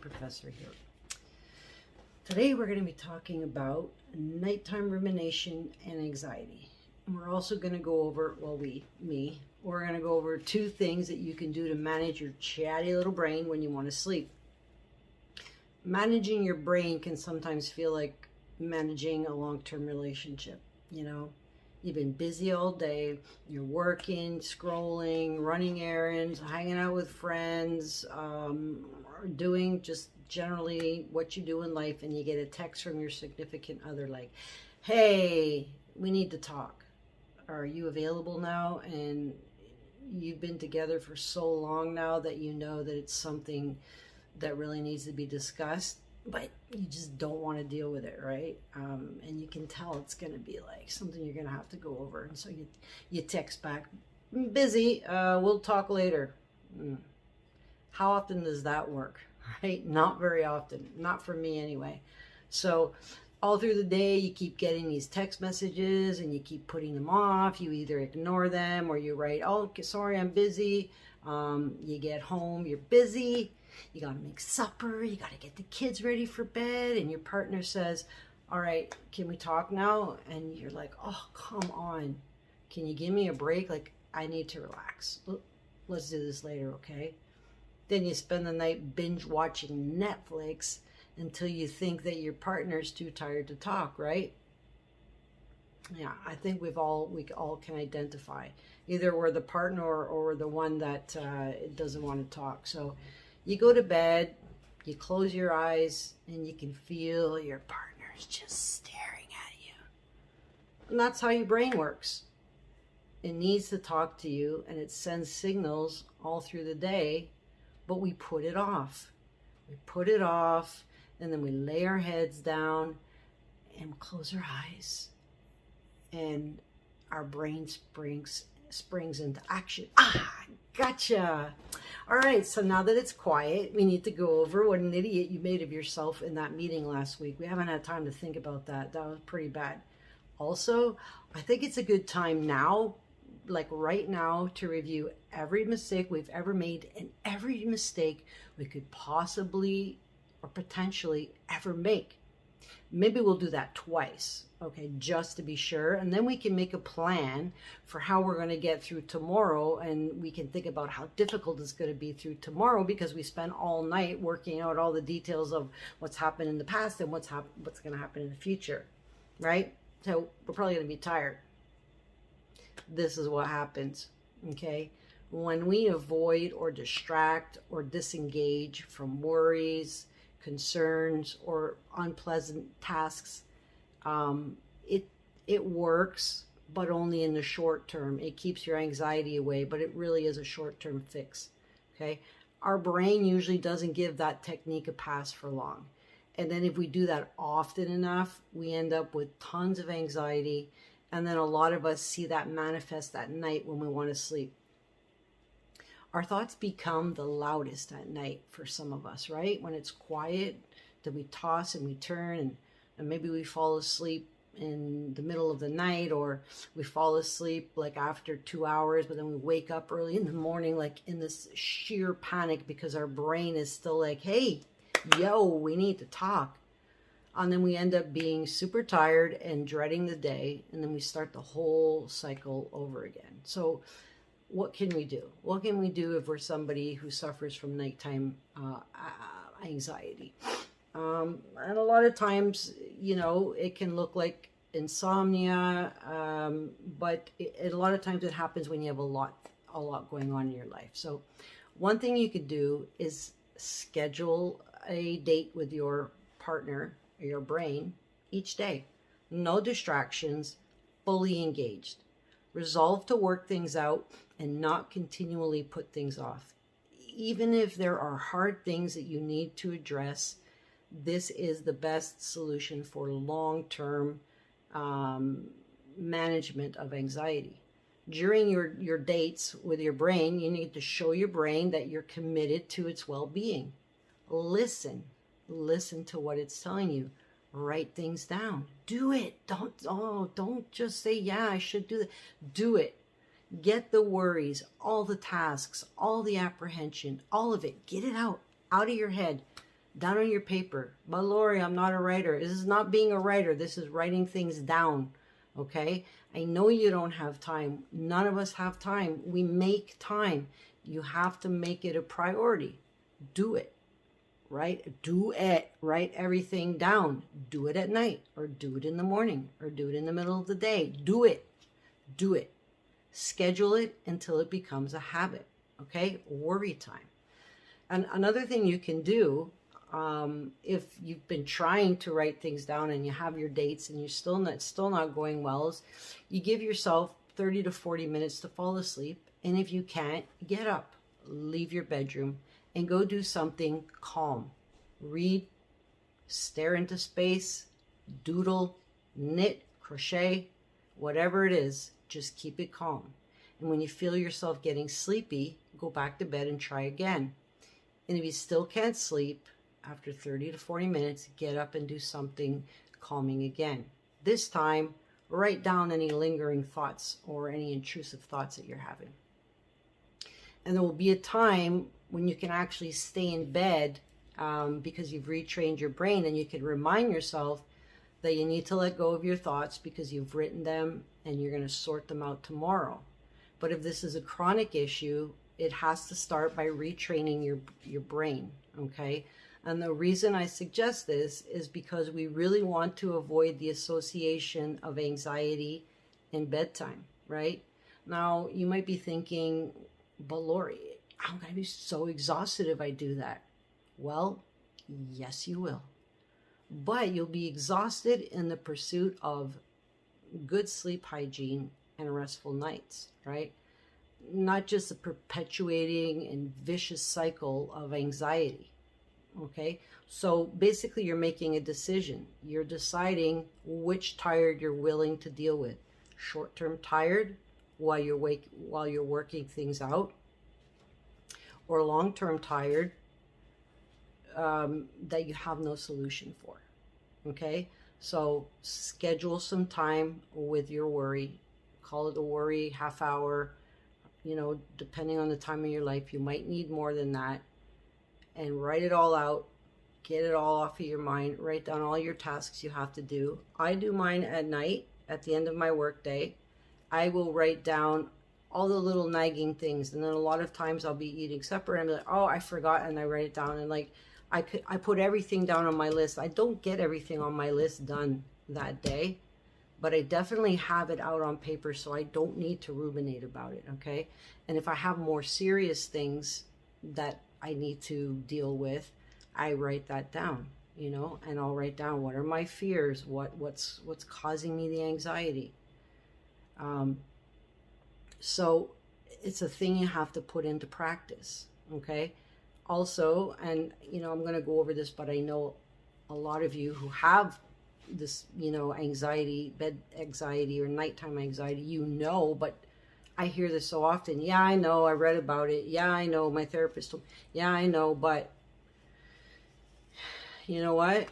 Professor here. Today we're going to be talking about nighttime rumination and anxiety. And we're also going to go over, we're going to go over 2 things that you can do to manage your chatty little brain when you want to sleep. Managing your brain can sometimes feel like managing a long-term relationship. You know, you've been busy all day, you're working, scrolling, running errands, hanging out with friends, or doing just generally what you do in life, and you get a text from your significant other like, hey, we need to talk. Are you available now? And you've been together for so long now that you know that it's something that really needs to be discussed, but you just don't want to deal with it, right? And you can tell it's going to be like something you're going to have to go over. And so you text back, busy, we'll talk later. How often does that work, right? Not very often, not for me anyway. So all through the day, you keep getting these text messages and you keep putting them off. You either ignore them or you write, oh, sorry, I'm busy. You get home, you're busy. You got to make supper. You got to get the kids ready for bed. And your partner says, all right, can we talk now? And you're like, oh, come on. Can you give me a break? Like, I need to relax. Let's do this later, okay? Then you spend the night binge watching Netflix until you think that your partner's too tired to talk, right? Yeah, I think we all can identify. Either we're the partner or we're the one that doesn't want to talk. So you go to bed, you close your eyes, and you can feel your partner's just staring at you. And that's how your brain works. It needs to talk to you, and it sends signals all through the day, but we put it off. We put it off, and then we lay our heads down and close our eyes. And our brain springs into action. Gotcha. All right, so now that it's quiet, we need to go over what an idiot you made of yourself in that meeting last week. We haven't had time to think about that. That was pretty bad. Also, I think it's a good time now, like right now, to review every mistake we've ever made and every mistake we could possibly or potentially ever make. Maybe we'll do that twice, okay, just to be sure. And then we can make a plan for how we're going to get through tomorrow. And we can think about how difficult it's going to be through tomorrow because we spent all night working out all the details of what's happened in the past and what's going to happen in the future, right? So we're probably going to be tired. This is what happens, okay? When we avoid or distract or disengage from worries, concerns, or unpleasant tasks, it works, but only in the short term. It keeps your anxiety away, but it really is a short-term fix, okay? Our brain usually doesn't give that technique a pass for long. And then if we do that often enough, we end up with tons of anxiety, and then a lot of us see that manifest at night when we want to sleep. Our thoughts become the loudest at night for some of us, right? When it's quiet, then we toss and we turn, and maybe we fall asleep in the middle of the night, or we fall asleep like after 2 hours, but then we wake up early in the morning like in this sheer panic because our brain is still like, hey, yo, we need to talk. And then we end up being super tired and dreading the day, and then we start the whole cycle over again. So what can we do? What can we do if we're somebody who suffers from nighttime anxiety? And a lot of times, you know, it can look like insomnia, but a lot of times it happens when you have a lot going on in your life. So one thing you could do is schedule a date with your partner or your brain each day. No distractions, fully engaged. Resolve to work things out and not continually put things off. Even if there are hard things that you need to address, this is the best solution for long-term management of anxiety. During your dates with your brain, you need to show your brain that you're committed to its well-being. Listen to what it's telling you. Write things down. Do it. Don't just say, yeah, I should do that. Do it. Get the worries, all the tasks, all the apprehension, all of it. Get it out of your head. down on your paper. But Lori, I'm not a writer. This is not being a writer. This is writing things down. Okay? I know you don't have time. None of us have time. We make time. You have to make it a priority. Do it. Right? Do it. Write everything down. Do it at night, or do it in the morning, or do it in the middle of the day. Do it. Do it. Schedule it until it becomes a habit. Okay? Worry time. And another thing you can do, if you've been trying to write things down and you have your dates and you're still not going well, is you give yourself 30 to 40 minutes to fall asleep. And if you can't, get up, leave your bedroom, and go do something calm. Read, stare into space, doodle, knit, crochet, whatever it is, just keep it calm. And when you feel yourself getting sleepy, go back to bed and try again. And if you still can't sleep, after 30 to 40 minutes, get up and do something calming again. This time, write down any lingering thoughts or any intrusive thoughts that you're having. And there will be a time when you can actually stay in bed because you've retrained your brain, and you can remind yourself that you need to let go of your thoughts because you've written them and you're going to sort them out tomorrow. But if this is a chronic issue, it has to start by retraining your brain, okay? And the reason I suggest this is because we really want to avoid the association of anxiety and bedtime, right? Now, you might be thinking, but Lori, I'm going to be so exhausted if I do that. Well, yes, you will. But you'll be exhausted in the pursuit of good sleep hygiene and restful nights, right? Not just a perpetuating and vicious cycle of anxiety, okay? So basically you're making a decision. You're deciding which tired you're willing to deal with. Short-term tired while you're working things out, or long-term tired that you have no solution for, okay? So schedule some time with your worry. Call it a worry half hour, you know, depending on the time of your life. You might need more than that. And write it all out. Get it all off of your mind. Write down all your tasks you have to do. I do mine at night, at the end of my work day. I will write down all the little nagging things. And then a lot of times I'll be eating supper and I'm like, oh, I forgot. And I write it down. And like, I put everything down on my list. I don't get everything on my list done that day, but I definitely have it out on paper so I don't need to ruminate about it, okay? And if I have more serious things that I need to deal with, I write that down, you know, and I'll write down what are my fears, what's causing me the anxiety. So it's a thing you have to put into practice, okay? Also, and you know, I'm going to go over this, but I know a lot of you who have this, you know, anxiety, bed anxiety or nighttime anxiety, you know, but I hear this so often. Yeah, I know, I read about it. Yeah, I know, my therapist told me. Yeah, I know, but you know what?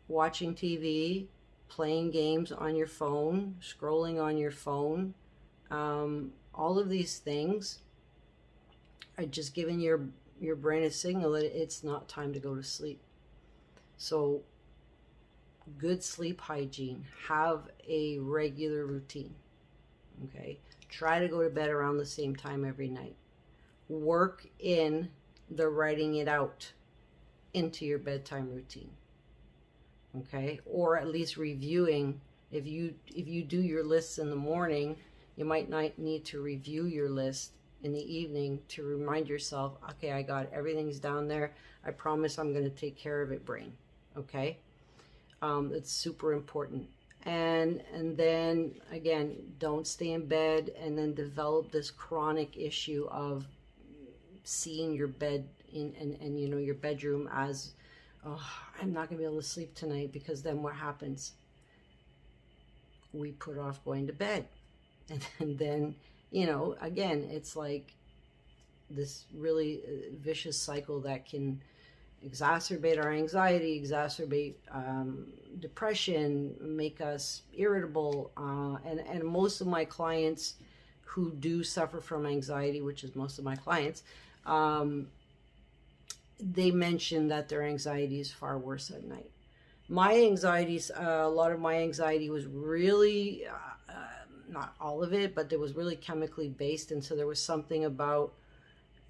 Watching TV, playing games on your phone, scrolling on your phone, all of these things are just giving your brain a signal that it's not time to go to sleep. So good sleep hygiene. Have a regular routine. Okay? Try to go to bed around the same time every night. Work in the writing it out into your bedtime routine. Okay? Or at least reviewing. If you do your lists in the morning, you might not need to review your list in the evening to remind yourself, okay, I got everything's down there. I promise I'm going to take care of it, brain. Okay? It's super important. And then again, don't stay in bed and then develop this chronic issue of seeing your bed and you know, your bedroom as, oh, I'm not gonna be able to sleep tonight, because then what happens? We put off going to bed, and then, you know, again, it's like this really vicious cycle that can exacerbate our anxiety, exacerbate depression, make us irritable. And most of my clients who do suffer from anxiety, which is most of my clients, they mention that their anxiety is far worse at night. My anxieties, a lot of my anxiety was really, not all of it, but it was really chemically based. And so there was something about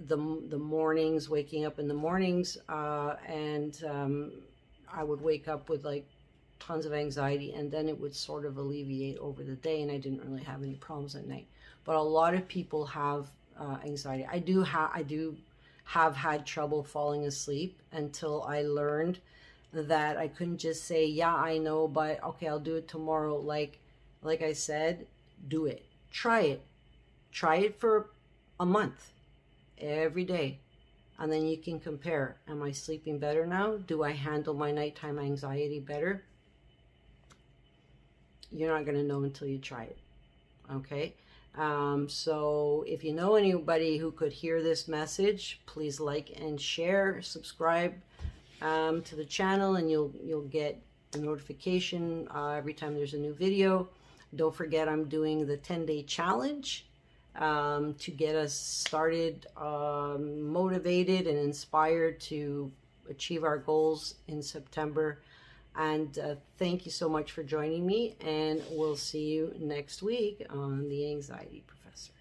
the mornings, waking up in the mornings, and I would wake up with like tons of anxiety, and then it would sort of alleviate over the day, and I didn't really have any problems at night. But a lot of people have anxiety. I do have had trouble falling asleep until I learned that I couldn't just say, yeah, I know, but okay, I'll do it tomorrow. Like I said, do it. Try it for a month, every day. And then you can compare. Am I sleeping better now? Do I handle my nighttime anxiety better? You're not going to know until you try it. Okay? So if you know anybody who could hear this message, please like and share, subscribe to the channel, and you'll get a notification every time there's a new video. Don't forget, I'm doing the 10-day challenge to get us started, motivated and inspired to achieve our goals in September. And thank you so much for joining me, and we'll see you next week on The Anxiety Professor.